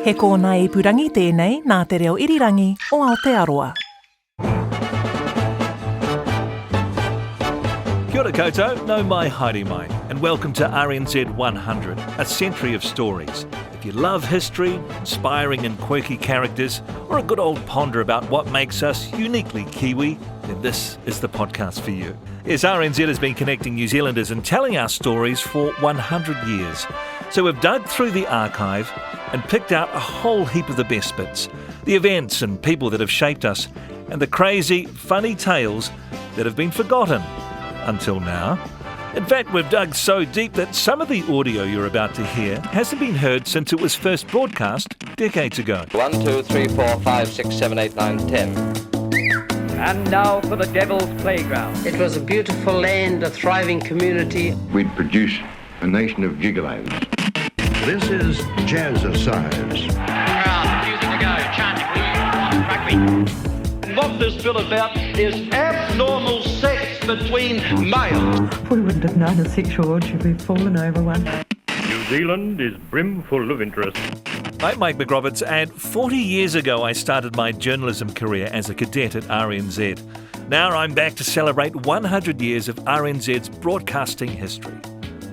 He kōna ipurangi tēnei nā te reo irirangi o Aotearoa. Kia ora koutou, nau mai haere mai, and welcome to RNZ100, a century of stories. If you love history, inspiring and quirky characters, or a good old ponder about what makes us uniquely Kiwi, then this is the podcast for you. Yes, RNZ has been connecting New Zealanders and telling our stories for 100 years. So we've dug through the archive and picked out a whole heap of the best bits, the events and people that have shaped us, and the crazy, funny tales that have been forgotten until now. In fact, we've dug so deep that some of the audio you're about to hear hasn't been heard since it was first broadcast decades ago. 1, 2, 3, 4, 5, 6, 7, 8, 9, 10. And now for the Devil's Playground. It was a beautiful land, a thriving community. We'd produce a nation of gigolos. This is jazzercise. Music to go, chanting, rugby. What this bill about is abnormal sex between males. We wouldn't have known a sexual urge if we'd fallen over one. New Zealand is brimful of interest. I'm Mike McRoberts, and 40 years ago I started my journalism career as a cadet at RNZ. Now I'm back to celebrate 100 years of RNZ's broadcasting history.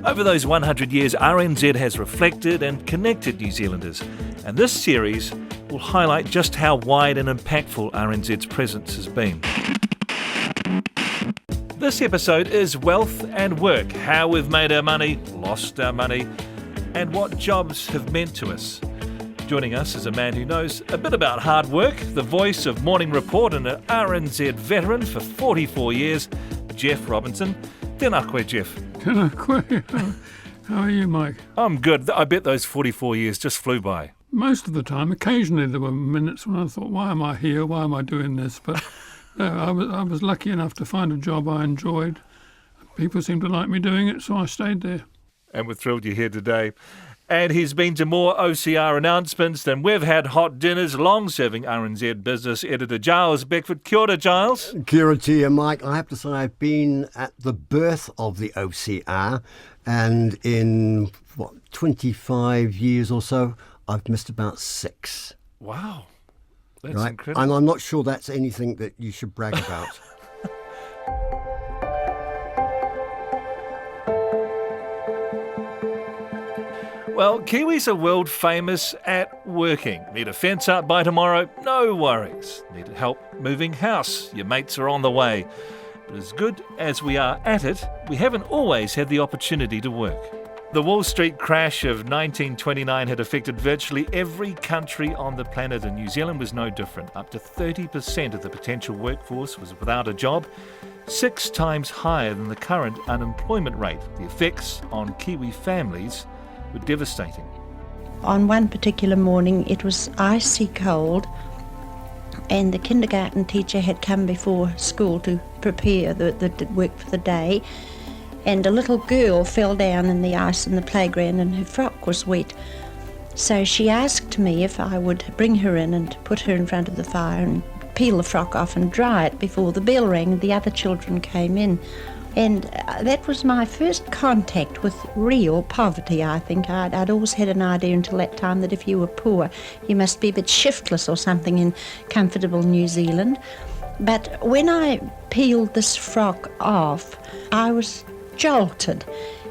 Over those 100 years, RNZ has reflected and connected New Zealanders, and this series will highlight just how wide and impactful RNZ's presence has been. This episode is Wealth and Work, how we've made our money, lost our money, and what jobs have meant to us. Joining us is a man who knows a bit about hard work, the voice of Morning Report and an RNZ veteran for 44 years, Jeff Robinson. Tēnā koe, Jeff. Tēnā koe. How are you, Mike? I'm good. I bet those 44 years just flew by. Most of the time. Occasionally there were minutes when I thought, why am I here? Why am I doing this? But no, I was lucky enough to find a job I enjoyed. People seemed to like me doing it, so I stayed there. And we're thrilled you're here today. And he's been to more OCR announcements than we've had hot dinners. Long-serving RNZ business editor Giles Beckford. Kia ora, Giles. Kia ora to you, Mike. I have to say I've been at the birth of the OCR, and in, 25 years or so, I've missed about 6. Wow. That's right? incredible. And I'm not sure that's anything that you should brag about. Well, Kiwis are world famous at working. Need a fence up by tomorrow? No worries. Need help moving house? Your mates are on the way. But as good as we are at it, we haven't always had the opportunity to work. The Wall Street crash of 1929 had affected virtually every country on the planet, and New Zealand was no different. Up to 30% of the potential workforce was without a job, 6 times higher than the current unemployment rate. The effects on Kiwi families were devastating. On one particular morning, it was icy cold, and the kindergarten teacher had come before school to prepare the work for the day, and a little girl fell down in the ice in the playground and her frock was wet. So she asked me if I would bring her in and put her in front of the fire and peel the frock off and dry it before the bell rang and the other children came in. And that was my first contact with real poverty, I think. I'd always had an idea until that time that if you were poor, you must be a bit shiftless or something in comfortable New Zealand. But when I peeled this frock off, I was jolted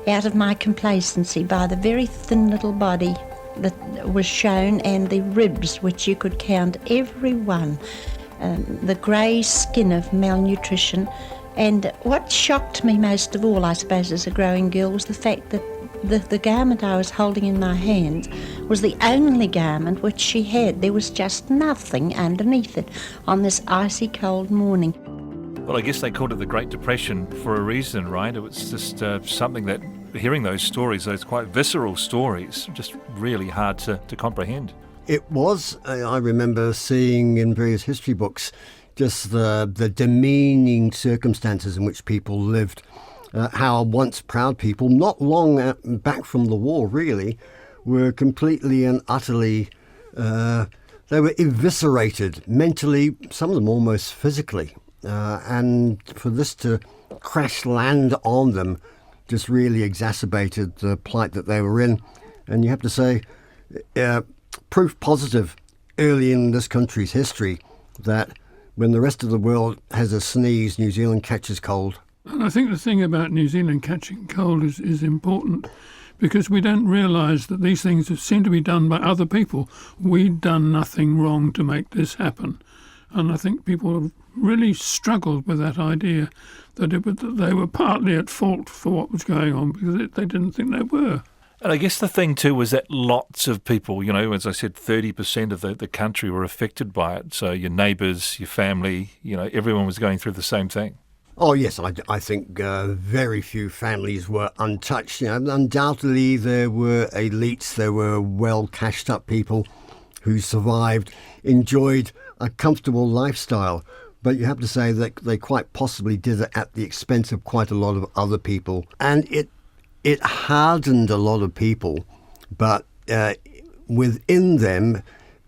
out of my complacency by the very thin little body that was shown and the ribs, which you could count every one, the grey skin of malnutrition. And what shocked me most of all, I suppose, as a growing girl, was the fact that the garment I was holding in my hands was the only garment which she had. There was just nothing underneath it on this icy cold morning. Well, I guess they called it the Great Depression for a reason, right? It was just something that, hearing those stories, those quite visceral stories, just really hard to comprehend. It was. I remember seeing in various history books just the demeaning circumstances in which people lived, how once proud people, not long back from the war really, were completely and utterly, they were eviscerated mentally, some of them almost physically. And for this to crash land on them just really exacerbated the plight that they were in. And you have to say, proof positive early in this country's history that when the rest of the world has a sneeze, New Zealand catches cold. And I think the thing about New Zealand catching cold is important, because we don't realise that these things seem to be done by other people. We'd done nothing wrong to make this happen. And I think people have really struggled with that idea that they were partly at fault for what was going on, because they didn't think they were. And I guess the thing too was that lots of people, as I said, 30% of the country were affected by it. So your neighbours, your family, everyone was going through the same thing. Oh, yes, I think very few families were untouched. Undoubtedly, there were elites, there were well-cashed-up people who survived, enjoyed a comfortable lifestyle. But you have to say that they quite possibly did it at the expense of quite a lot of other people. And it hardened a lot of people, but within them,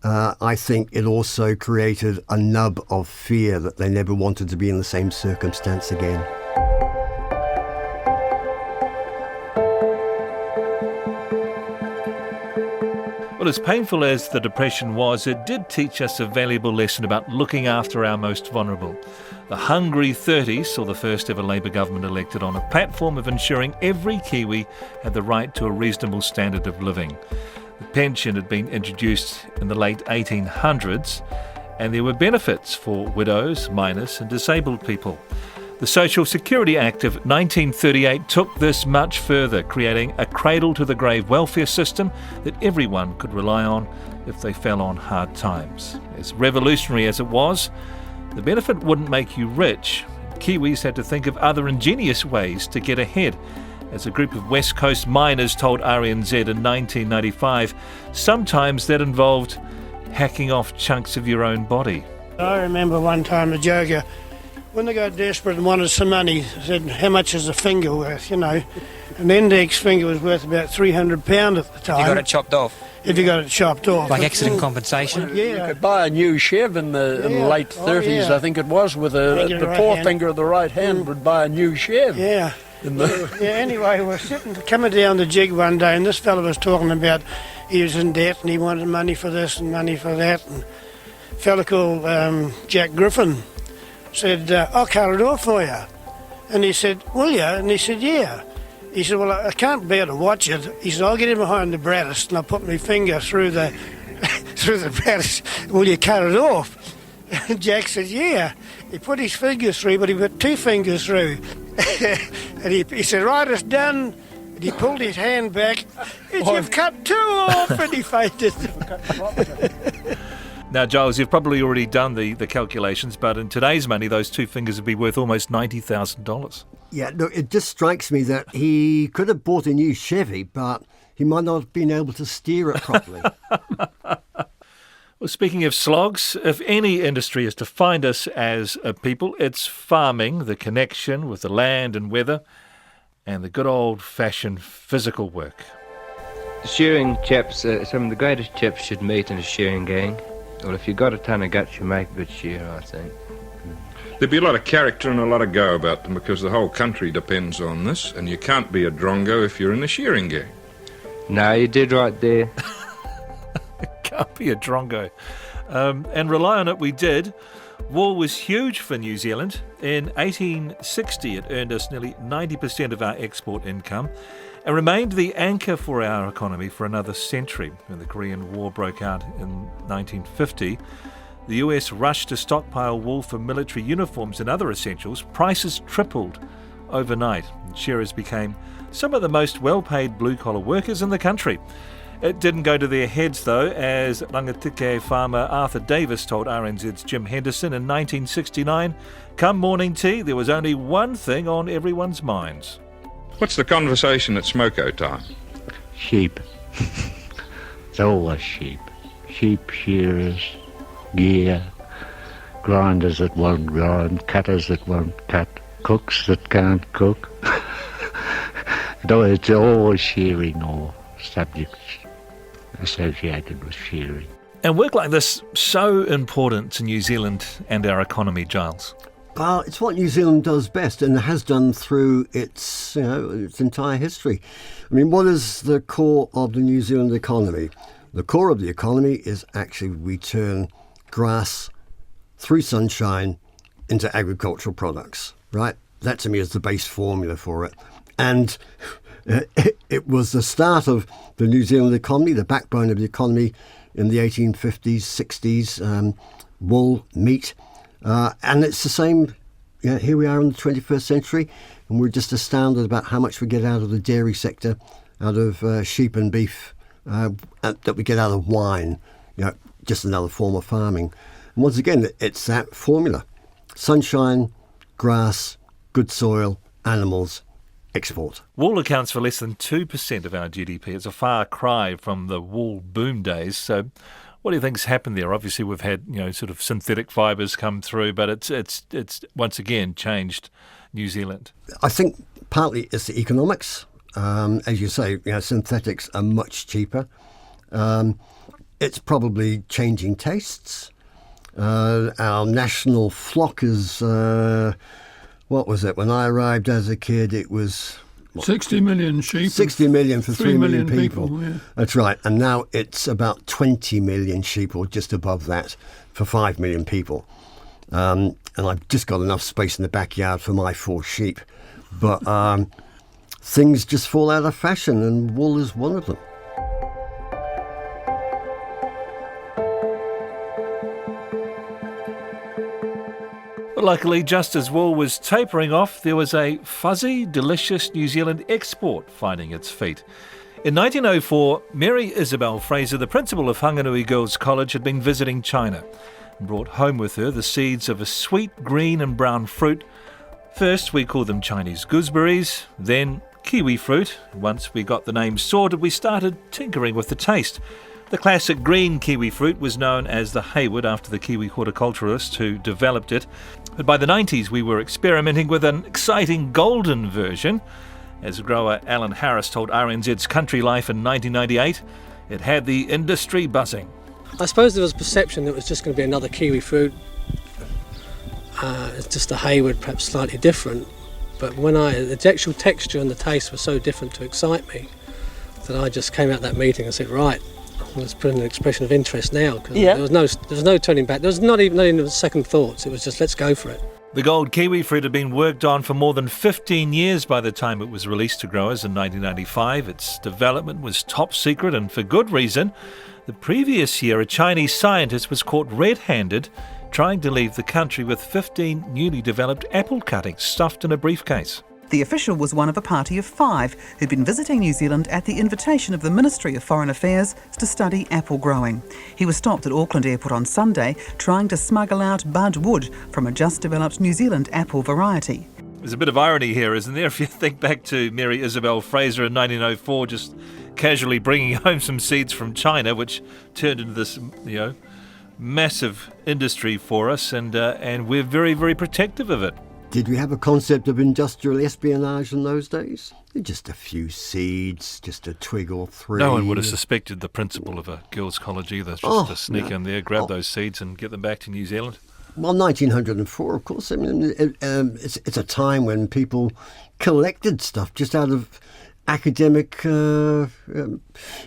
I think it also created a nub of fear that they never wanted to be in the same circumstance again. Well, as painful as the Depression was, it did teach us a valuable lesson about looking after our most vulnerable. The Hungry 30s saw the first ever Labour government elected on a platform of ensuring every Kiwi had the right to a reasonable standard of living. The pension had been introduced in the late 1800s, and there were benefits for widows, minors and disabled people. The Social Security Act of 1938 took this much further, creating a cradle-to-the-grave welfare system that everyone could rely on if they fell on hard times. As revolutionary as it was, the benefit wouldn't make you rich. Kiwis had to think of other ingenious ways to get ahead. As a group of West Coast miners told RNZ in 1995, sometimes that involved hacking off chunks of your own body. I remember one time a joker, when they got desperate and wanted some money, said, how much is a finger worth, An index finger was worth about £300 at the time. You got it chopped off? If you got it chopped off. Like accident compensation? Yeah. You could buy a new Chev in the late 30s, I think it was, with the forefinger of the right hand would buy a new Chev. Yeah. Anyway, we're coming down the jig one day, and this fellow was talking about he was in debt and he wanted money for this and money for that. And a fellow called Jack Griffin said, I'll cut it off for you. And he said, will you? And he said, yeah. He said, well, I can't bear to watch it. He said, I'll get in behind the brattice and I'll put my finger through the through the brattice. Will you cut it off? And Jack said, yeah. He put his fingers through, but he put two fingers through. And he said, right, it's done. And he pulled his hand back. You've cut two off, and he fainted. Now, Giles, you've probably already done the calculations, but in today's money, those two fingers would be worth almost $90,000. Yeah, look, it just strikes me that he could have bought a new Chevy, but he might not have been able to steer it properly. Well, speaking of slogs, if any industry is to find us as a people, it's farming, the connection with the land and weather, and the good old-fashioned physical work. The shearing chaps, some of the greatest chaps should meet in a shearing gang. Well, if you've got a ton of guts, you make a good shearer, I think. There'd be a lot of character and a lot of go about them because the whole country depends on this, and you can't be a drongo if you're in a shearing gang. No, you did right there. Can't be a drongo. And rely on it we did. Wool was huge for New Zealand. In 1860, it earned us nearly 90% of our export income and remained the anchor for our economy for another century. When the Korean War broke out in 1950, the US rushed to stockpile wool for military uniforms and other essentials. Prices tripled overnight, and shearers became some of the most well-paid blue-collar workers in the country. It didn't go to their heads, though, as Rangatike farmer Arthur Davis told RNZ's Jim Henderson in 1969, come morning tea, there was only one thing on everyone's minds. What's the conversation at smoko time? Sheep. It's always sheep. Sheep shearers, gear, grinders that won't grind, cutters that won't cut, cooks that can't cook. It's always shearing or subjects associated with shearing. And work like this, so important to New Zealand and our economy, Giles. Well, it's what New Zealand does best and has done through its entire history. I mean, what is the core of the New Zealand economy? The core of the economy is actually we turn grass through sunshine into agricultural products, right? That to me is the base formula for it. And it was the start of the New Zealand economy, the backbone of the economy in the 1850s, 60s, wool, meat. And it's the same, here we are in the 21st century, and we're just astounded about how much we get out of the dairy sector, out of sheep and beef, that we get out of wine, just another form of farming. And once again, it's that formula. Sunshine, grass, good soil, animals, export. Wool accounts for less than 2% of our GDP. It's a far cry from the wool boom days. So what do you think's happened there? Obviously, we've had sort of synthetic fibres come through, but it's once again changed New Zealand. I think partly it's the economics. As you say, synthetics are much cheaper. It's probably changing tastes. Our national flock is, what was it? When I arrived as a kid, it was... 60 million sheep. 60 million for 3 million people. Yeah. That's right. And now it's about 20 million sheep, or just above that, for 5 million people. And I've just got enough space in the backyard for my 4 sheep. But things just fall out of fashion, and wool is one of them. But luckily, just as wool was tapering off, there was a fuzzy, delicious New Zealand export finding its feet. In 1904, Mary Isabel Fraser, the principal of Whanganui Girls' College, had been visiting China and brought home with her the seeds of a sweet green and brown fruit. First, we called them Chinese gooseberries, then kiwifruit. Once we got the name sorted, we started tinkering with the taste. The classic green kiwifruit was known as the Hayward after the Kiwi horticulturist who developed it. But by the 90s, we were experimenting with an exciting golden version. As grower Alan Harris told RNZ's Country Life in 1998, it had the industry buzzing. I suppose there was perception that it was just going to be another kiwifruit. It's just a Hayward, perhaps slightly different. But the actual texture and the taste were so different to excite me that I just came out of that meeting and said, right, let's put in an expression of interest now. Because there was no turning back. There was not even second thoughts. It was just, let's go for it. The gold kiwi fruit had been worked on for more than 15 years by the time it was released to growers in 1995. Its development was top secret, and for good reason. The previous year, a Chinese scientist was caught red-handed trying to leave the country with 15 newly developed apple cuttings stuffed in a briefcase. The official was one of a party of 5 who'd been visiting New Zealand at the invitation of the Ministry of Foreign Affairs to study apple growing. He was stopped at Auckland Airport on Sunday trying to smuggle out bud wood from a just-developed New Zealand apple variety. There's a bit of irony here, isn't there? If you think back to Mary Isabel Fraser in 1904, just casually bringing home some seeds from China, which turned into this, massive industry for us, and we're very, very protective of it. Did we have a concept of industrial espionage in those days? Just a few seeds, just a twig or 3. No one would have suspected the principal of a girls' college either, just to sneak in there, grab those seeds and get them back to New Zealand. Well, 1904, of course. I mean, it's a time when people collected stuff just out of academic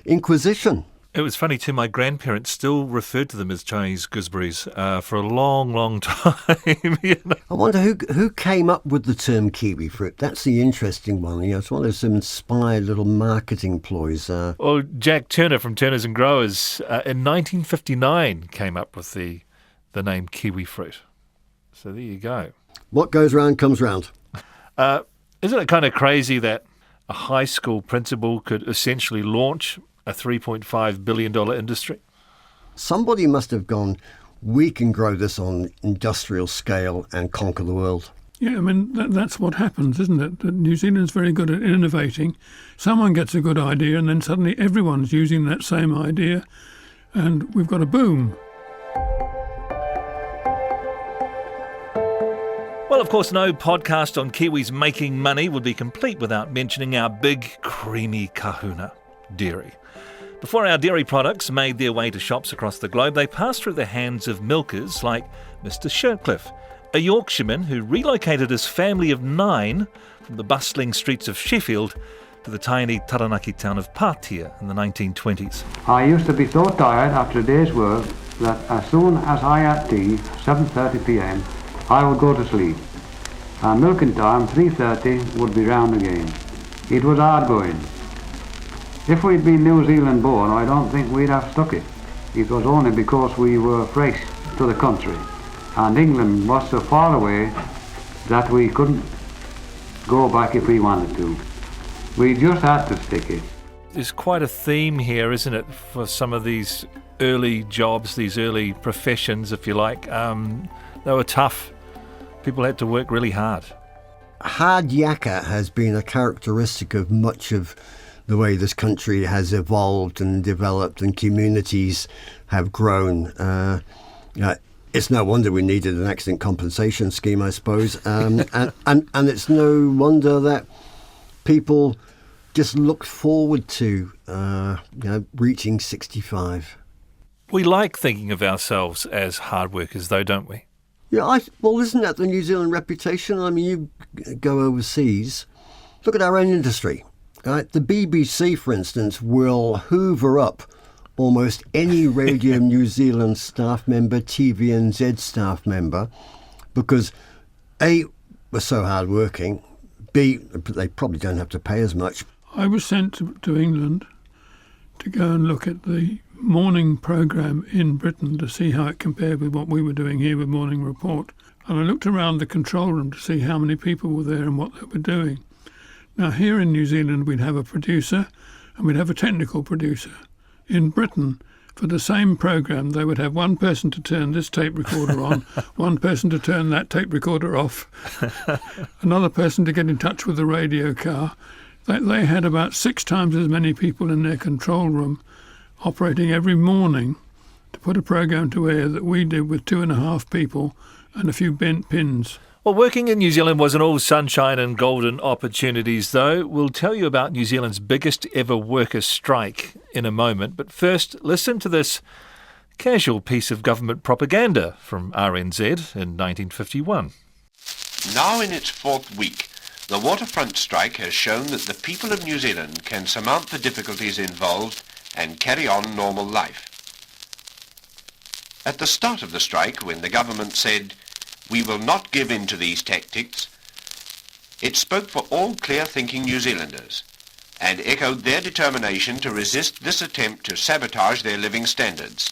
inquisition. It was funny too, my grandparents still referred to them as Chinese gooseberries for a long, long time. I wonder who came up with the term kiwi fruit. That's the interesting one. It's one of those inspired little marketing ploys. Well, Jack Turner from Turners and Growers in 1959 came up with the name kiwi fruit. So there you go. What goes round comes round. Isn't it kind of crazy that a high school principal could essentially launch a $3.5 billion industry? Somebody must have gone, we can grow this on industrial scale and conquer the world. Yeah, I mean, that's what happens, isn't it? That New Zealand's very good at innovating. Someone gets a good idea and then suddenly everyone's using that same idea and we've got a boom. Well, of course, no podcast on Kiwis making money would be complete without mentioning our big, creamy kahuna, dairy. Before our dairy products made their way to shops across the globe, they passed through the hands of milkers like Mr. Shirtcliffe, a Yorkshireman who relocated his family of 9 from the bustling streets of Sheffield to the tiny Taranaki town of Patia in the 1920s. I used to be so tired after a day's work that as soon as I had tea, 7:30 p.m, I would go to sleep. And milking time, 3:30, would be round again. It was hard going. If we'd been New Zealand born, I don't think we'd have stuck it. It was only because we were fresh to the country, and England was so far away that we couldn't go back if we wanted to. We just had to stick it. There's quite a theme here, isn't it, for some of these early jobs, these early professions, if you like. They were tough. People had to work really hard. Hard yakka has been a characteristic of much of the way this country has evolved and developed and communities have grown. It's no wonder we needed an accident compensation scheme, I suppose. And it's no wonder that people just looked forward to reaching 65. We like thinking of ourselves as hard workers, though, don't we? Yeah, well, isn't that the New Zealand reputation? I mean, you go overseas, look at our own industry. Right? The BBC, for instance, will hoover up almost any Radio New Zealand staff member, TVNZ staff member, because A, we're so hard-working, B, they probably don't have to pay as much. I was sent to England to go and look at the morning programme in Britain to see how it compared with what we were doing here with Morning Report. And I looked around the control room to see how many people were there and what they were doing. Now, here in New Zealand, we'd have a producer and we'd have a technical producer. In Britain, for the same programme, they would have one person to turn this tape recorder on, one person to turn that tape recorder off, another person to get in touch with the radio car. They had about 6 times as many people in their control room operating every morning to put a programme to air that we did with 2.5 people and a few bent pins. Well, working in New Zealand wasn't all sunshine and golden opportunities, though. We'll tell you about New Zealand's biggest ever workers' strike in a moment. But first, listen to this casual piece of government propaganda from RNZ in 1951. Now in its 4th week, the waterfront strike has shown that the people of New Zealand can surmount the difficulties involved and carry on normal life. At the start of the strike, when the government said, "We will not give in to these tactics," it spoke for all clear-thinking New Zealanders and echoed their determination to resist this attempt to sabotage their living standards.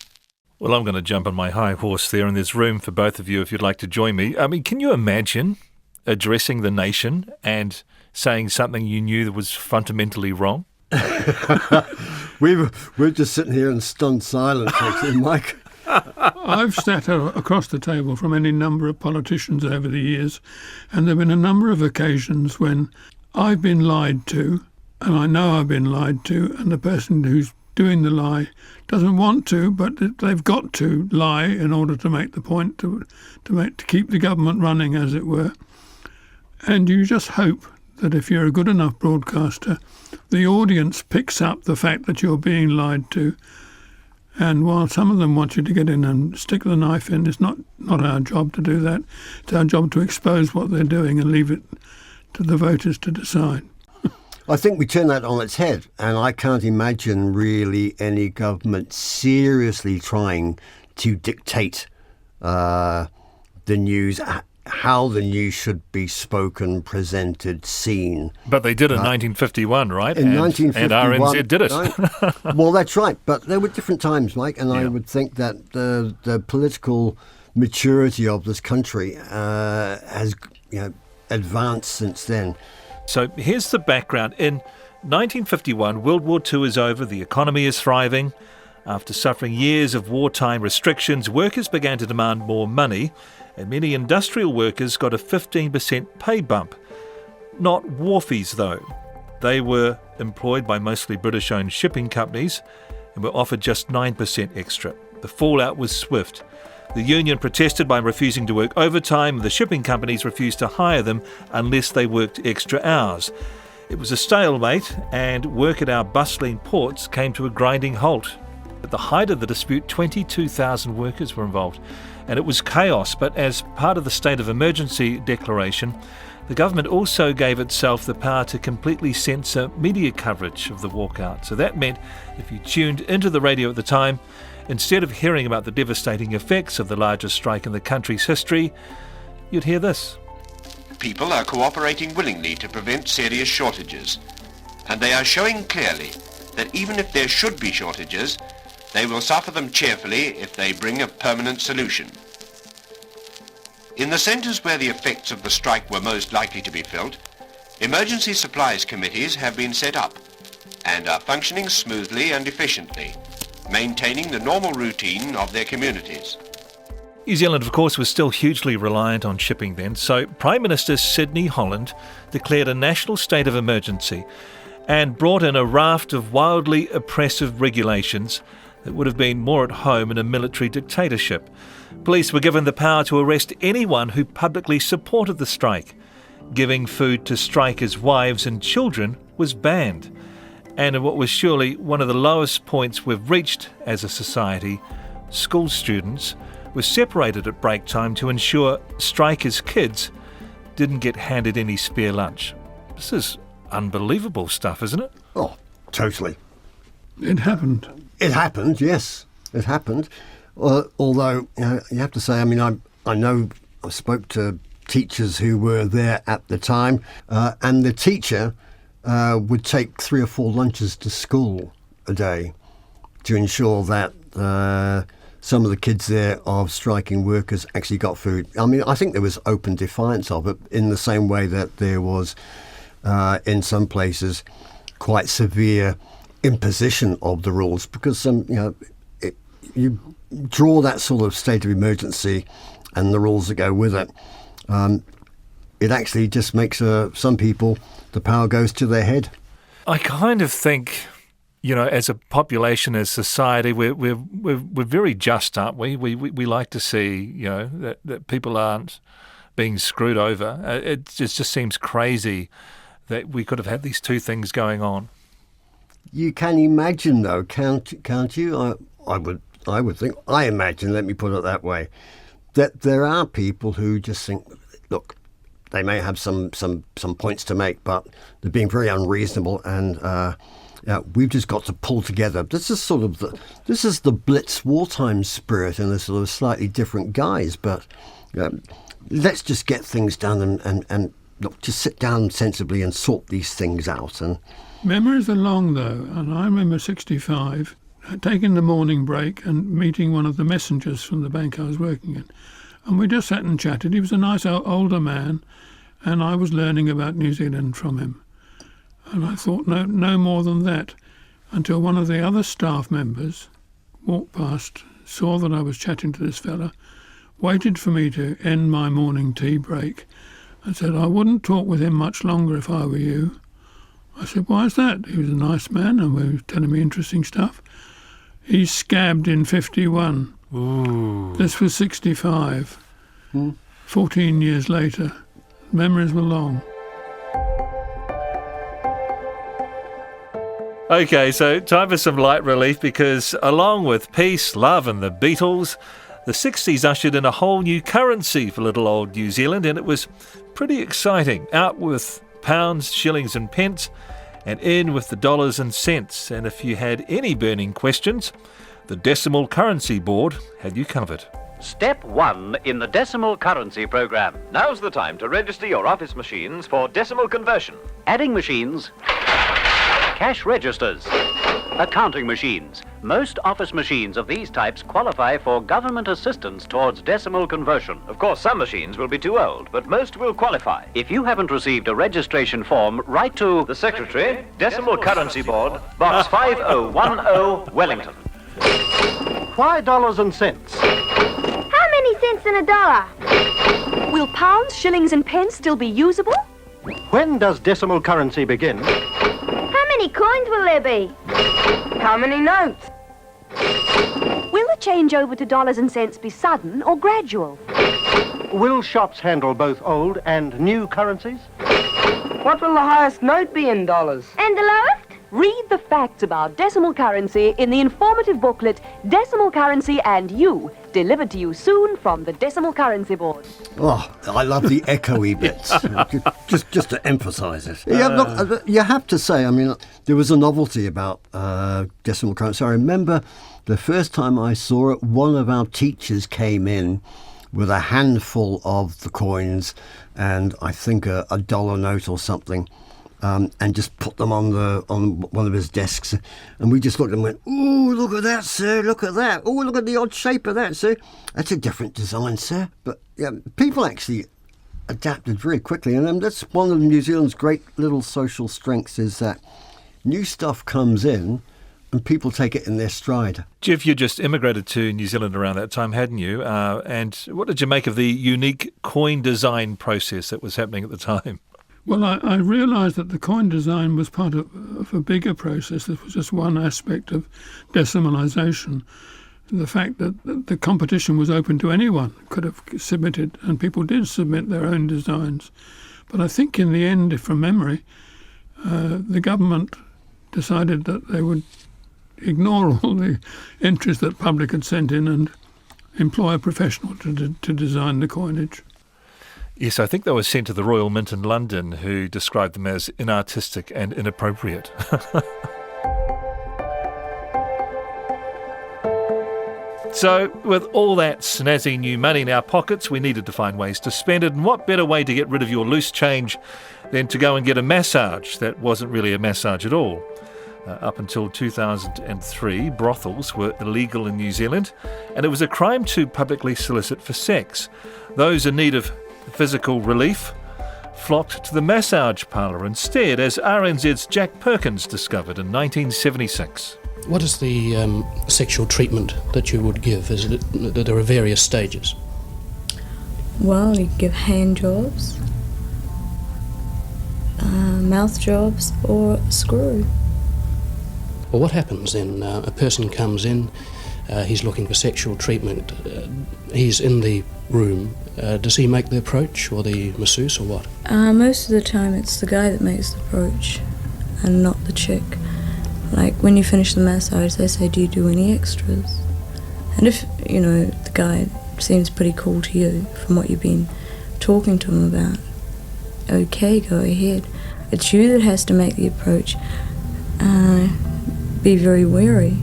Well, I'm going to jump on my high horse there, and there's room for both of you if you'd like to join me. I mean, can you imagine addressing the nation and saying something you knew that was fundamentally wrong? We're just sitting here in stunned silence, actually, Mike. I've sat across the table from any number of politicians over the years, and there have been a number of occasions when I've been lied to, and I know I've been lied to, and the person who's doing the lie doesn't want to, but they've got to lie in order to make the point, to keep the government running, as it were. And you just hope that if you're a good enough broadcaster, the audience picks up the fact that you're being lied to. And while some of them want you to get in and stick the knife in, it's not our job to do that. It's our job to expose what they're doing and leave it to the voters to decide. I think we turn that on its head, and I can't imagine really any government seriously trying to dictate the news, how the news should be spoken, presented, seen. But they did in 1951, right? In 1951. And RNZ did it. Right? Well, that's right. But there were different times, Mike, and I would think that the political maturity of this country has advanced since then. So here's the background. In 1951, World War II is over, the economy is thriving. After suffering years of wartime restrictions, workers began to demand more money, and many industrial workers got a 15% pay bump. Not wharfies, though. They were employed by mostly British-owned shipping companies and were offered just 9% extra. The fallout was swift. The union protested by refusing to work overtime, and the shipping companies refused to hire them unless they worked extra hours. It was a stalemate, and work at our bustling ports came to a grinding halt. At the height of the dispute, 22,000 workers were involved, and it was chaos. But as part of the state of emergency declaration, the government also gave itself the power to completely censor media coverage of the walkout. So that meant if you tuned into the radio at the time, instead of hearing about the devastating effects of the largest strike in the country's history, you'd hear this. People are cooperating willingly to prevent serious shortages, and they are showing clearly that even if there should be shortages, they will suffer them cheerfully if they bring a permanent solution. In the centres where the effects of the strike were most likely to be felt, emergency supplies committees have been set up and are functioning smoothly and efficiently, maintaining the normal routine of their communities. New Zealand, of course, was still hugely reliant on shipping then, so Prime Minister Sydney Holland declared a national state of emergency and brought in a raft of wildly oppressive regulations that would have been more at home in a military dictatorship. Police were given the power to arrest anyone who publicly supported the strike. Giving food to strikers' wives and children was banned. And in what was surely one of the lowest points we've reached as a society, school students were separated at break time to ensure strikers' kids didn't get handed any spare lunch. This is unbelievable stuff, isn't it? Oh, totally. It happened. It happened, yes. It happened. Although, you have to say, I know I spoke to teachers who were there at the time, and the teacher would take 3 or 4 lunches to school a day to ensure that some of the kids there of striking workers actually got food. I think there was open defiance of it in the same way that there was, in some places, quite severe imposition of the rules, because you draw that sort of state of emergency and the rules that go with it. It actually just makes some people, the power goes to their head. I kind of think, as a population, as society, we're very just, aren't we? We like to see, that people aren't being screwed over. It just seems crazy that we could have had these two things going on. You can imagine, though, can't you? I would think. I imagine. Let me put it that way, that there are people who just think, look, they may have some points to make, but they're being very unreasonable, and we've just got to pull together. This is the Blitz wartime spirit in a sort of slightly different guise, but let's just get things done and look, just sit down sensibly and sort these things out. And memories are long, though, and I remember 65, taking the morning break and meeting one of the messengers from the bank I was working in. And we just sat and chatted. He was a nice older man, and I was learning about New Zealand from him. And I thought no more than that, until one of the other staff members walked past, saw that I was chatting to this fella, waited for me to end my morning tea break, and said I wouldn't talk with him much longer if I were you. I said, why is that? He was a nice man and he was telling me interesting stuff. He scabbed in 51. Ooh. This was 65. 14 years later. Memories were long. Okay, so time for some light relief, because along with peace, love and the Beatles, the 60s ushered in a whole new currency for little old New Zealand, and it was pretty exciting. Out with pounds, shillings and pence, and in with the dollars and cents. And if you had any burning questions, the Decimal Currency Board had you covered. Step 1 in the Decimal Currency Program. Now's the time to register your office machines for decimal conversion. Adding machines, cash registers, accounting machines. Most office machines of these types qualify for government assistance towards decimal conversion. Of course, some machines will be too old, but most will qualify. If you haven't received a registration form, write to the Secretary, Decimal Currency Board, Box 5010, Wellington. Why dollars and cents? How many cents in a dollar? Will pounds, shillings and pence still be usable? When does decimal currency begin? How many coins will there be? How many notes? Will the change over to dollars and cents be sudden or gradual? Will shops handle both old and new currencies? What will the highest note be in dollars? And the lowest? Read the facts about decimal currency in the informative booklet Decimal Currency and You, delivered to you soon from the Decimal Currency Board. Oh, I love the echoey bits. just to emphasise it. Yeah, look, you have to say, I mean, there was a novelty about decimal currency. I remember the first time I saw it, one of our teachers came in with a handful of the coins and I think a dollar note or something. And just put them on one of his desks, and we just looked and went, "Ooh, look at that, sir! Look at that! Oh, look at the odd shape of that, sir! That's a different design, sir." But yeah, people actually adapted very quickly, and that's one of New Zealand's great little social strengths: is that new stuff comes in, and people take it in their stride. Jeff, you just immigrated to New Zealand around that time, hadn't you? And what did you make of the unique coin design process that was happening at the time? Well, I realised that the coin design was part of a bigger process. This was just one aspect of decimalisation. The fact that the competition was open to anyone could have submitted, and people did submit their own designs. But I think in the end, from memory, the government decided that they would ignore all the entries that the public had sent in and employ a professional to design the coinage. Yes, I think they were sent to the Royal Mint in London, who described them as inartistic and inappropriate. So, with all that snazzy new money in our pockets, we needed to find ways to spend it, and what better way to get rid of your loose change than to go and get a massage that wasn't really a massage at all. Up until 2003, brothels were illegal in New Zealand, and it was a crime to publicly solicit for sex. Those in need of physical relief flocked to the massage parlour instead, as RNZ's Jack Perkins discovered in 1976. What is the sexual treatment that you would give? Is it that there are various stages? Well, you give hand jobs, mouth jobs, or screw. Well, what happens then? A person comes in, he's looking for sexual treatment, he's in the room. Does he make the approach, or the masseuse, or what? Most of the time it's the guy that makes the approach and not the chick. Like when you finish the massage, they say, "Do you do any extras?" And if, the guy seems pretty cool to you from what you've been talking to him about, okay, go ahead. It's you that has to make the approach. Be very wary.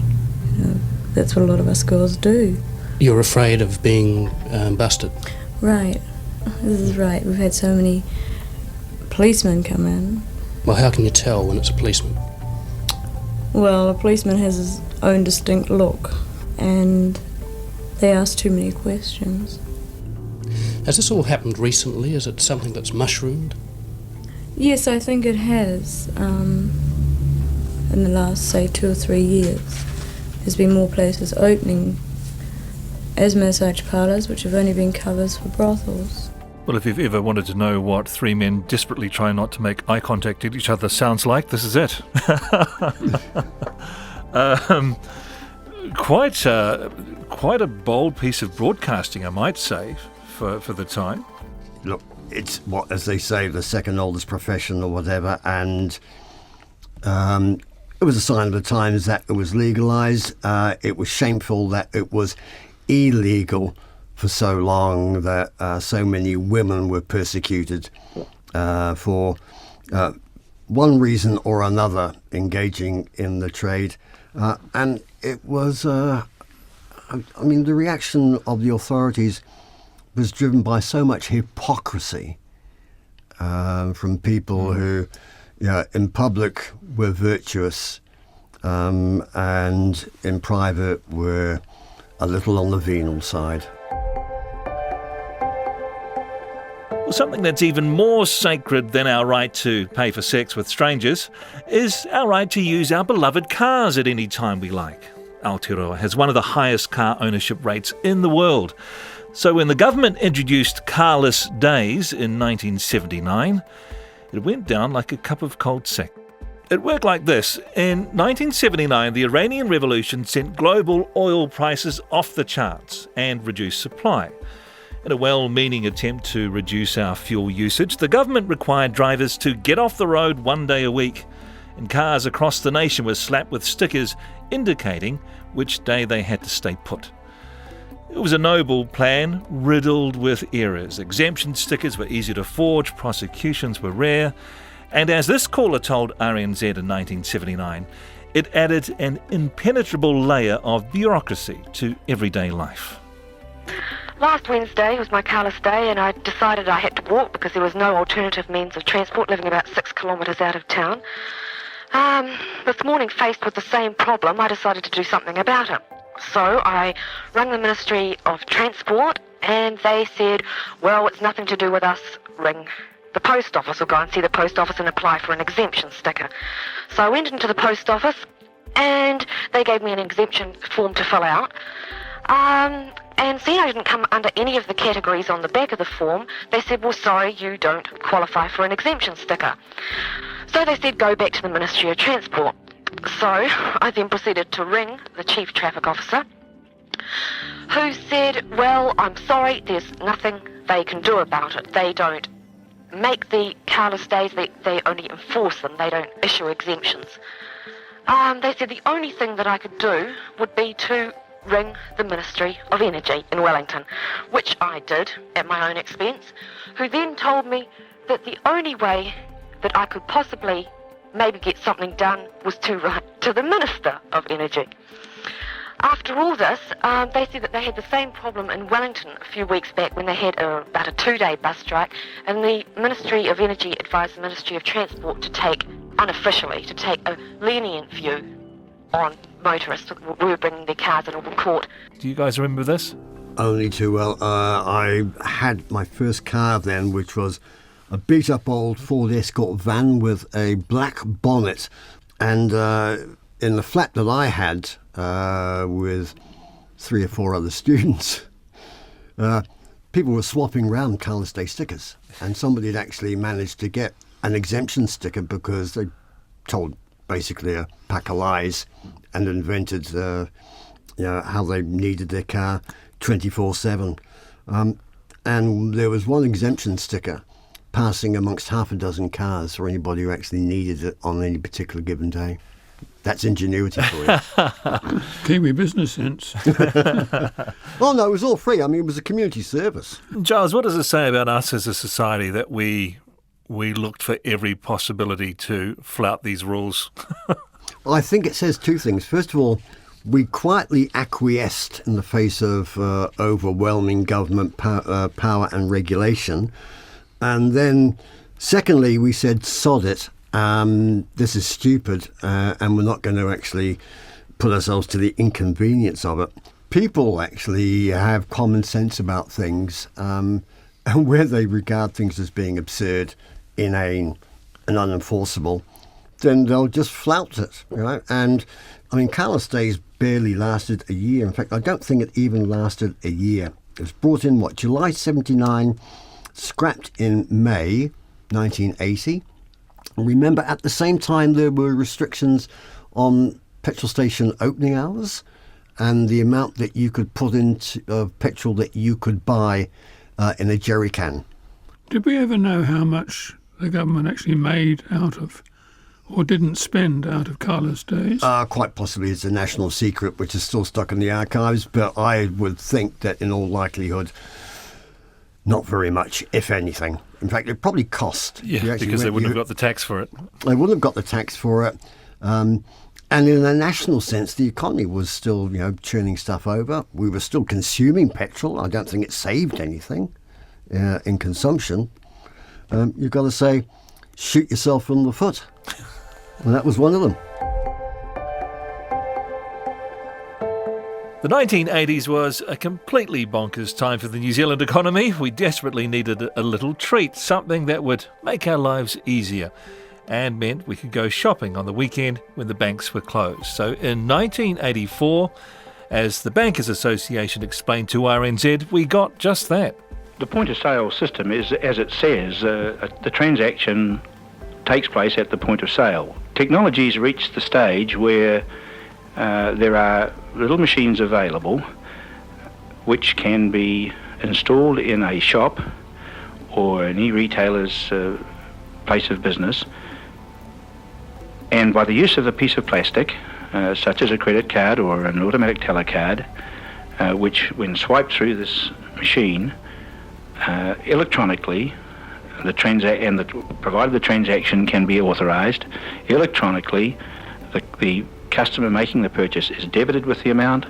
That's what a lot of us girls do. You're afraid of being busted? Right. This is right. We've had so many policemen come in. Well, how can you tell when it's a policeman? Well, a policeman has his own distinct look, and they ask too many questions. Has this all happened recently? Is it something that's mushroomed? Yes, I think it has. In the last, say, 2 or 3 years, there's been more places opening as massage parlours, which have only been covers for brothels. Well, if you've ever wanted to know what three men desperately trying not to make eye contact at each other sounds like, this is it. Quite a bold piece of broadcasting, I might say, for the time. Look, it's what, as they say, the second oldest profession or whatever, and it was a sign of the times that it was legalised. It was shameful that it was illegal for so long, that so many women were persecuted for one reason or another engaging in the trade. And it was, the reaction of the authorities was driven by so much hypocrisy from people who, in public were virtuous and in private were a little on the venal side. Well, something that's even more sacred than our right to pay for sex with strangers is our right to use our beloved cars at any time we like. Aotearoa has one of the highest car ownership rates in the world. So when the government introduced carless days in 1979, it went down like a cup of cold sack. It worked like this. In 1979, the Iranian Revolution sent global oil prices off the charts and reduced supply. In a well-meaning attempt to reduce our fuel usage, the government required drivers to get off the road 1 day a week and cars across the nation were slapped with stickers indicating which day they had to stay put. It was a noble plan, riddled with errors. Exemption stickers were easy to forge, prosecutions were rare, and as this caller told RNZ in 1979, it added an impenetrable layer of bureaucracy to everyday life. Last Wednesday was my carless day, and I decided I had to walk because there was no alternative means of transport, living about 6 kilometres out of town. This morning, faced with the same problem, I decided to do something about it. So I rang the Ministry of Transport, and they said, well, it's nothing to do with us, ring the post office, or go and see the post office and apply for an exemption sticker. So I went into the post office, and they gave me an exemption form to fill out. And seeing I didn't come under any of the categories on the back of the form, they said, well, sorry, you don't qualify for an exemption sticker. So they said, go back to the Ministry of Transport. So I then proceeded to ring the Chief Traffic Officer, who said, well, I'm sorry, there's nothing they can do about it. They don't make the carless days, they only enforce them, they don't issue exemptions. They said the only thing that I could do would be to ring the Ministry of Energy in Wellington, which I did at my own expense, who then told me that the only way that I could possibly maybe get something done was to write to the Minister of Energy. After all this, they said that they had the same problem in Wellington a few weeks back when they had about a 2-day bus strike, and the Ministry of Energy advised the Ministry of Transport to take, unofficially, to take a lenient view on motorists who were bringing their cars in open court. Do you guys remember this? Only too well. I had my first car then, which was a beat-up old Ford Escort van with a black bonnet, and in the flat that I had with 3 or 4 other students, people were swapping round carless day stickers, and somebody had actually managed to get an exemption sticker because they told basically a pack of lies and invented how they needed their car 24/7. And there was one exemption sticker passing amongst half a dozen cars for anybody who actually needed it on any particular given day. That's ingenuity for you. Kiwi business sense. Oh, no, it was all free. I mean, it was a community service. Giles, what does it say about us as a society that we looked for every possibility to flout these rules? Well, I think it says 2 things. First of all, we quietly acquiesced in the face of overwhelming government power and regulation. And then, secondly, we said, sod it. This is stupid, and we're not going to actually put ourselves to the inconvenience of it. People actually have common sense about things, and where they regard things as being absurd, inane, and unenforceable, then they'll just flout it, right? And I mean, carless days barely lasted a year. In fact, I don't think it even lasted a year. It was brought in, July 79, scrapped in May 1980. Remember, at the same time, there were restrictions on petrol station opening hours and the amount that you could put into petrol that you could buy in a jerry can. Did we ever know how much the government actually made out of, or didn't spend out of carless days? Quite possibly it's a national secret which is still stuck in the archives, but I would think that in all likelihood, not very much, if anything. In fact, it probably cost. Yeah, because they wouldn't have got the tax for it. They wouldn't have got the tax for it. And in a national sense, the economy was still, churning stuff over. We were still consuming petrol. I don't think it saved anything in consumption. You've got to say, shoot yourself in the foot. And that was one of them. The 1980s was a completely bonkers time for the New Zealand economy. We desperately needed a little treat, something that would make our lives easier and meant we could go shopping on the weekend when the banks were closed. So in 1984, as the Bankers Association explained to RNZ, we got just that. The point-of-sale system is, as it says, the transaction takes place at the point of sale. Technology's reached the stage where there are little machines available which can be installed in a shop or any retailer's place of business And by the use of a piece of plastic, such as a credit card or an automatic teller card, which when swiped through this machine, electronically, provided the transaction can be authorised, electronically, the customer making the purchase is debited with the amount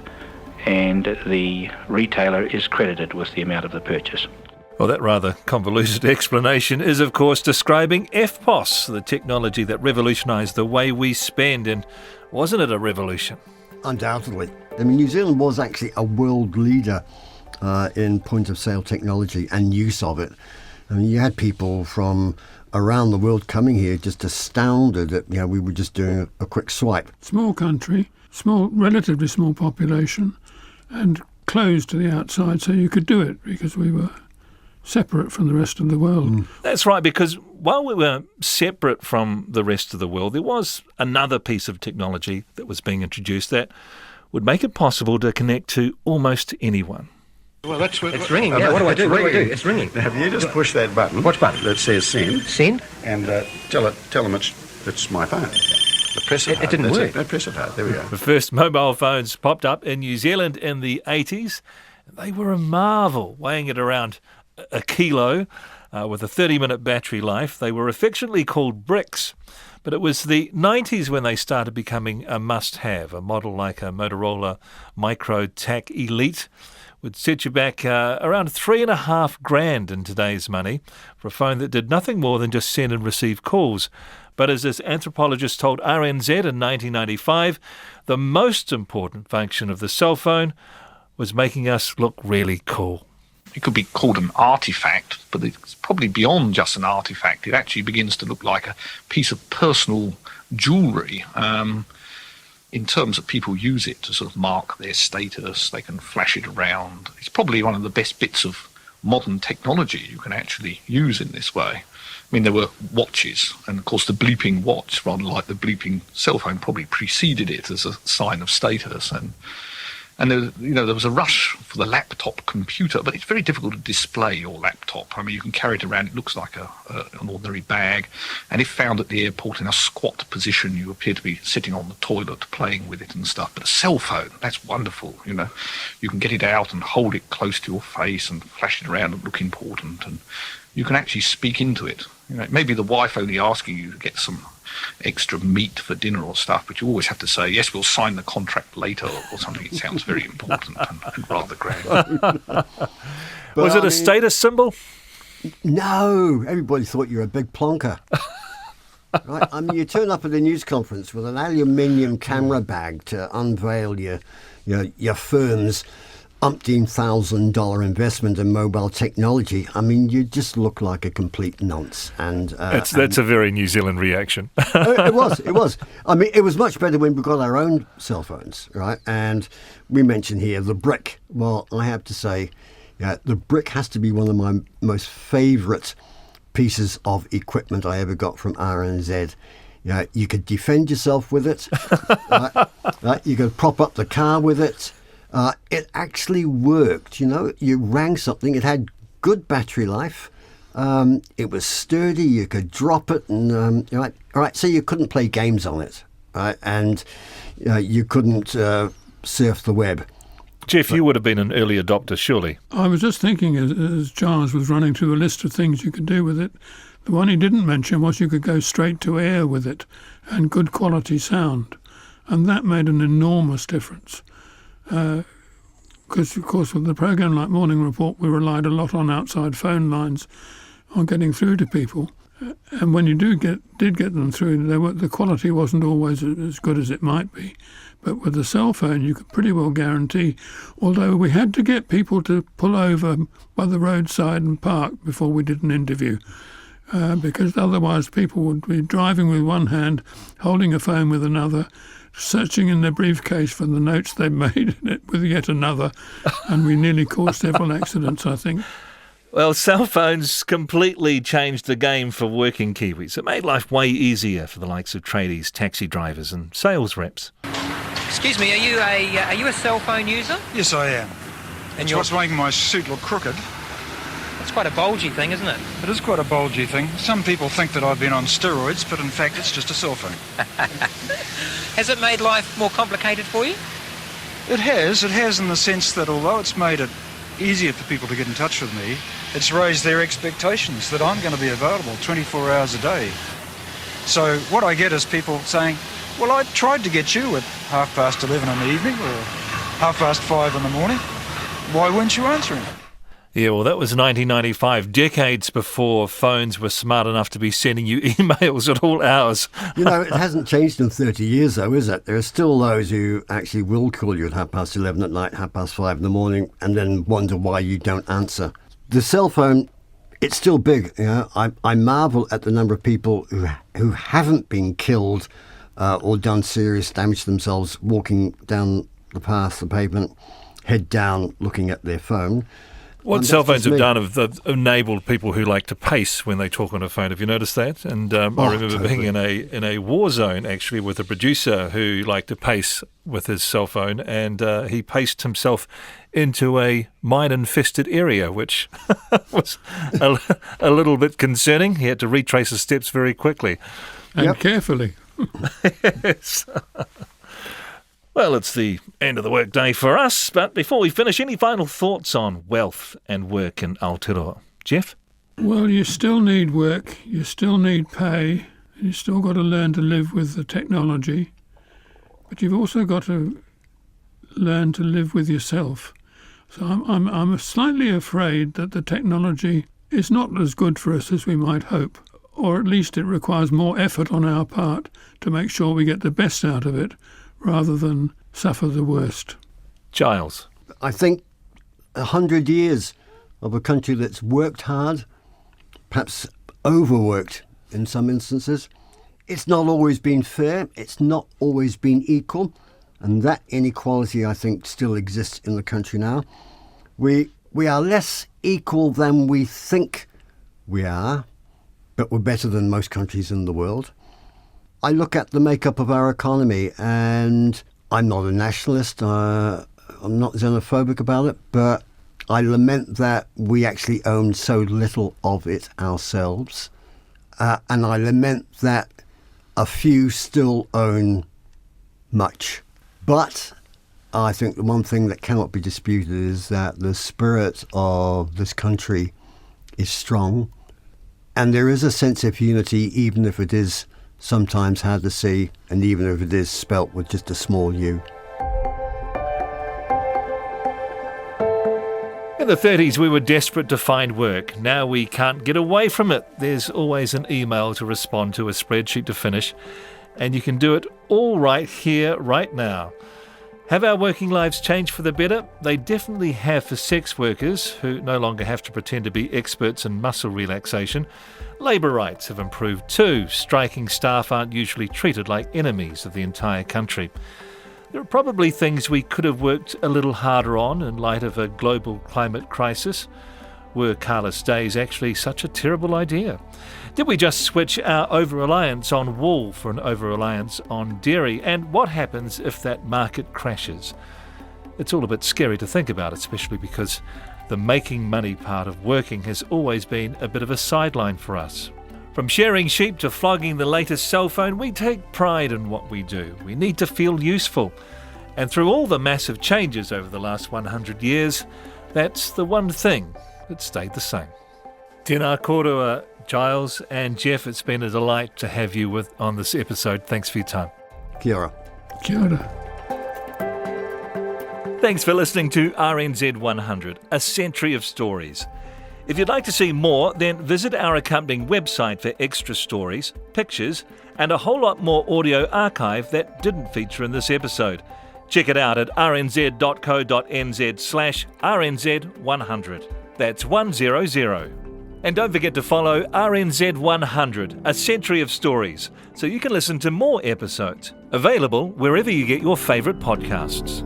and the retailer is credited with the amount of the purchase. Well, that rather convoluted explanation is, of course, describing EFTPOS, the technology that revolutionised the way we spend. And wasn't it a revolution? Undoubtedly. I mean, New Zealand was actually a world leader in point-of-sale technology and use of it. I mean, you had people from around the world coming here just astounded that, we were just doing a quick swipe. Small country, relatively small population, and closed to the outside, so you could do it because we were separate from the rest of the world. That's right, because while we were separate from the rest of the world, there was another piece of technology that was being introduced that would make it possible to connect to almost anyone. Well, that's what... It's ringing. Yeah, what do I do? It's ringing. Now, if you just push that button... Which button? That says send. Send? And tell them it's my phone. Press it hard. It didn't work. No, press it hard. There we go. The first mobile phones popped up in New Zealand in the 80s. They were a marvel, weighing at around a kilo with a 30-minute battery life. They were affectionately called bricks. But it was the 90s when they started becoming a must-have. A model like a Motorola Micro TAC Elite would set you back around $3,500 in today's money for a phone that did nothing more than just send and receive calls. But as this anthropologist told RNZ in 1995, the most important function of the cell phone was making us look really cool. It could be called an artifact, but it's probably beyond just an artifact. It actually begins to look like a piece of personal jewellery. In terms of people use it to sort of mark their status, they can flash it around. It's probably one of the best bits of modern technology you can actually use in this way. I mean, there were watches, and of course the bleeping watch, rather like the bleeping cell phone, probably preceded it as a sign of status. And there was a rush for the laptop computer, but it's very difficult to display your laptop. I mean, you can carry it around. It looks like an ordinary bag. And if found at the airport in a squat position, you appear to be sitting on the toilet playing with it and stuff. But a cell phone, that's wonderful, You can get it out and hold it close to your face and flash it around and look important. And you can actually speak into it. Maybe the wife only asking you to get some extra meat for dinner or stuff, but you always have to say, yes, we'll sign the contract later or something. It sounds very important and rather grand. Was it a status symbol? No, everybody thought you were a big plonker. Right? I mean, you turn up at a news conference with an aluminium camera bag to unveil your firm's $1,000 investment in mobile technology. I mean, you just look like a complete nonce. And that's a very New Zealand reaction. It was. I mean, it was much better when we got our own cell phones, right? And we mentioned here the brick. Well, I have to say, the brick has to be one of my most favourite pieces of equipment I ever got from RNZ. You could defend yourself with it. Right? You could prop up the car with it. It actually worked, You rang something, it had good battery life, it was sturdy, you could drop it, and so you couldn't play games on it, right? And you couldn't surf the web. Jeff, you would have been an early adopter, surely. I was just thinking, as Giles was running through a list of things you could do with it, the one he didn't mention was you could go straight to air with it and good quality sound, and that made an enormous difference. Because, of course, with the programme like Morning Report, we relied a lot on outside phone lines on getting through to people. And when you did get them through, the quality wasn't always as good as it might be. But with the cell phone, you could pretty well guarantee, although we had to get people to pull over by the roadside and park before we did an interview. Because otherwise people would be driving with one hand, holding a phone with another, searching in their briefcase for the notes they made in it with yet another, and we nearly caused several accidents, I think. Well, cell phones completely changed the game for working Kiwis. It made life way easier for the likes of tradies, taxi drivers and sales reps. Excuse me, are you a cell phone user? Yes, I am. And what's making my suit look crooked. It's quite a bulgy thing, isn't it? It is quite a bulgy thing. Some people think that I've been on steroids, but in fact it's just a cell phone. Has it made life more complicated for you? It has in the sense that although it's made it easier for people to get in touch with me, it's raised their expectations that I'm going to be available 24 hours a day. So what I get is people saying, well, I tried to get you at 11:30 in the evening or 5:30 in the morning. Why weren't you answering? Yeah, well, that was 1995, decades before phones were smart enough to be sending you emails at all hours. You know, it hasn't changed in 30 years, though, is it? There are still those who actually will call you at 11:30 at night, 5:30 in the morning, and then wonder why you don't answer. The cell phone, it's still big. You know, I marvel at the number of people who haven't been killed or done serious damage to themselves walking down the path, the pavement, head down, looking at their phone. What cell phones have done have enabled people who like to pace when they talk on a phone. Have you noticed that? And I remember being in a war zone, actually, with a producer who liked to pace with his cell phone, and he paced himself into a mine-infested area, which was a little bit concerning. He had to retrace his steps very quickly. And carefully. Yes. Well, it's the end of the workday for us, but before we finish, any final thoughts on wealth and work in Aotearoa? Jeff? Well, you still need work, you still need pay, you still got to learn to live with the technology, but you've also got to learn to live with yourself. So I'm slightly afraid that the technology is not as good for us as we might hope, or at least it requires more effort on our part to make sure we get the best out of it, rather than suffer the worst. Giles? I think 100 years of a country that's worked hard, perhaps overworked in some instances. It's not always been fair, it's not always been equal, and that inequality, I think, still exists in the country now. We are less equal than we think we are, but we're better than most countries in the world. I look at the makeup of our economy, and I'm not a nationalist, I'm not xenophobic about it, but I lament that we actually own so little of it ourselves, and I lament that a few still own much. But I think the one thing that cannot be disputed is that the spirit of this country is strong, and there is a sense of unity, even if it is sometimes hard to see, and even if it is spelt with just a small u. In the 30s, we were desperate to find work. Now we can't get away from it. There's always an email to respond to, a spreadsheet to finish, and you can do it all right here, right now. Have our working lives changed for the better? They definitely have for sex workers, who no longer have to pretend to be experts in muscle relaxation. Labour rights have improved too. Striking staff aren't usually treated like enemies of the entire country. There are probably things we could have worked a little harder on in light of a global climate crisis. Were carless days actually such a terrible idea? Did we just switch our over-reliance on wool for an over-reliance on dairy? And what happens if that market crashes? It's all a bit scary to think about, especially because the making money part of working has always been a bit of a sideline for us. From shearing sheep to flogging the latest cell phone, we take pride in what we do. We need to feel useful. And through all the massive changes over the last 100 years, that's the one thing that stayed the same. Tēnā kōrua, Giles and Jeff, it's been a delight to have you on this episode. Thanks for your time. Kia ora. Kia ora. Thanks for listening to RNZ100, a century of stories. If you'd like to see more, then visit our accompanying website for extra stories, pictures, and a whole lot more audio archive that didn't feature in this episode. Check it out at rnz.co.nz/RNZ100. That's 100. And don't forget to follow RNZ100, a century of stories, so you can listen to more episodes. Available wherever you get your favourite podcasts.